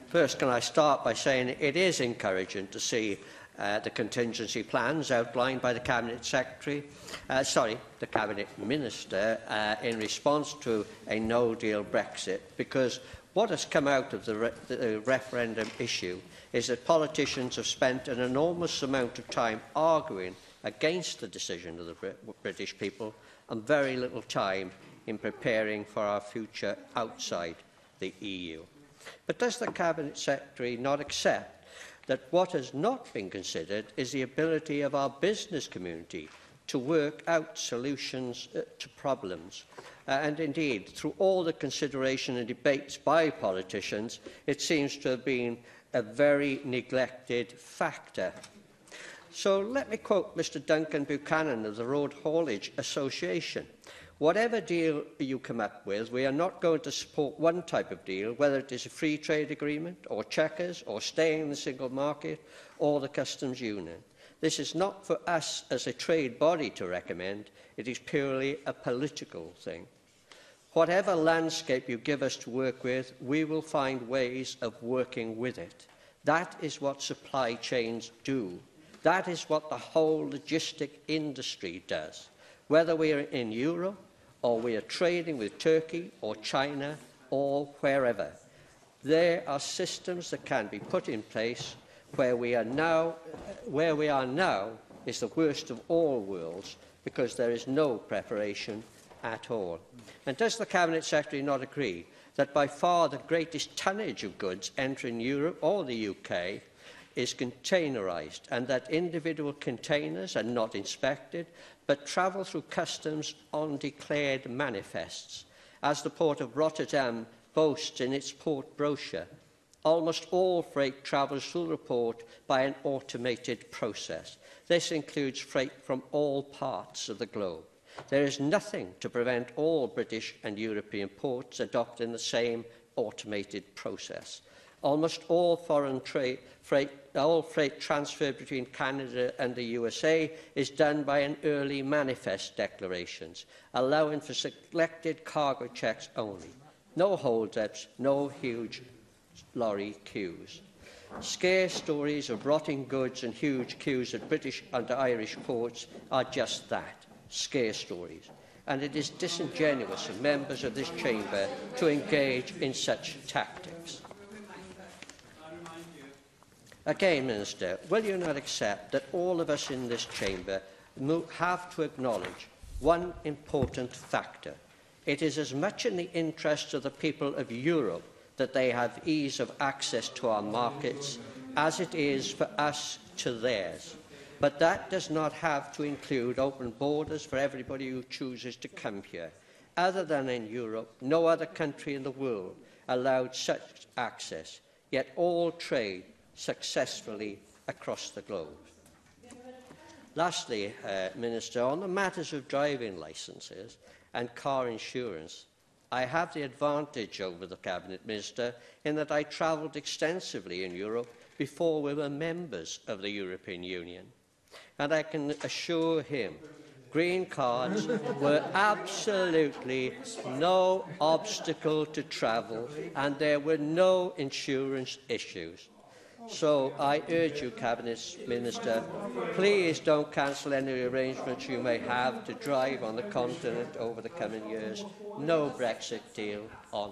First, can I start by saying it is encouraging to see the contingency plans outlined by the Cabinet Minister in response to a no-deal Brexit, because what has come out of the referendum issue is that politicians have spent an enormous amount of time arguing against the decision of the British people and very little time in preparing for our future outside the EU. But does the Cabinet Secretary not accept that what has not been considered is the ability of our business community to work out solutions to problems? And indeed, through all the consideration and debates by politicians, it seems to have been a very neglected factor. So let me quote Mr Duncan Buchanan of the Road Haulage Association. Whatever deal you come up with, we are not going to support one type of deal, whether it is a free trade agreement, or Chequers, or staying in the single market, or the customs union. This is not for us as a trade body to recommend. It is purely a political thing. Whatever landscape you give us to work with, we will find ways of working with it. That is what supply chains do. That is what the whole logistic industry does. Whether we are in Europe, or we are trading with Turkey or China or wherever, there are systems that can be put in place. Where we are now is the worst of all worlds, because there is no preparation at all. And does the Cabinet Secretary not agree that by far the greatest tonnage of goods entering Europe or the UK is containerised, and that individual containers are not inspected but travel through customs on declared manifests? As the Port of Rotterdam boasts in its port brochure, almost all freight travels through the port by an automated process. This includes freight from all parts of the globe. There is nothing to prevent all British and European ports adopting the same automated process. Almost all freight transferred between Canada and the USA is done by an early manifest declarations, allowing for selected cargo checks only. No hold-ups, no huge lorry queues. Scare stories of rotting goods and huge queues at British and Irish ports are just that, scare stories. And it is disingenuous of members of this chamber to engage in such tactics. Again, Minister, will you not accept that all of us in this chamber have to acknowledge one important factor? It is as much in the interest of the people of Europe that they have ease of access to our markets as it is for us to theirs. But that does not have to include open borders for everybody who chooses to come here. Other than in Europe, no other country in the world allowed such access, yet all trade successfully across the globe. Lastly, Minister, on the matters of driving licences and car insurance, I have the advantage over the Cabinet Minister in that I travelled extensively in Europe before we were members of the European Union. And I can assure him green cards were absolutely no obstacle to travel, and there were no insurance issues. So I urge you, Cabinet Minister, please don't cancel any arrangements you may have to drive on the continent over the coming years. No Brexit deal on.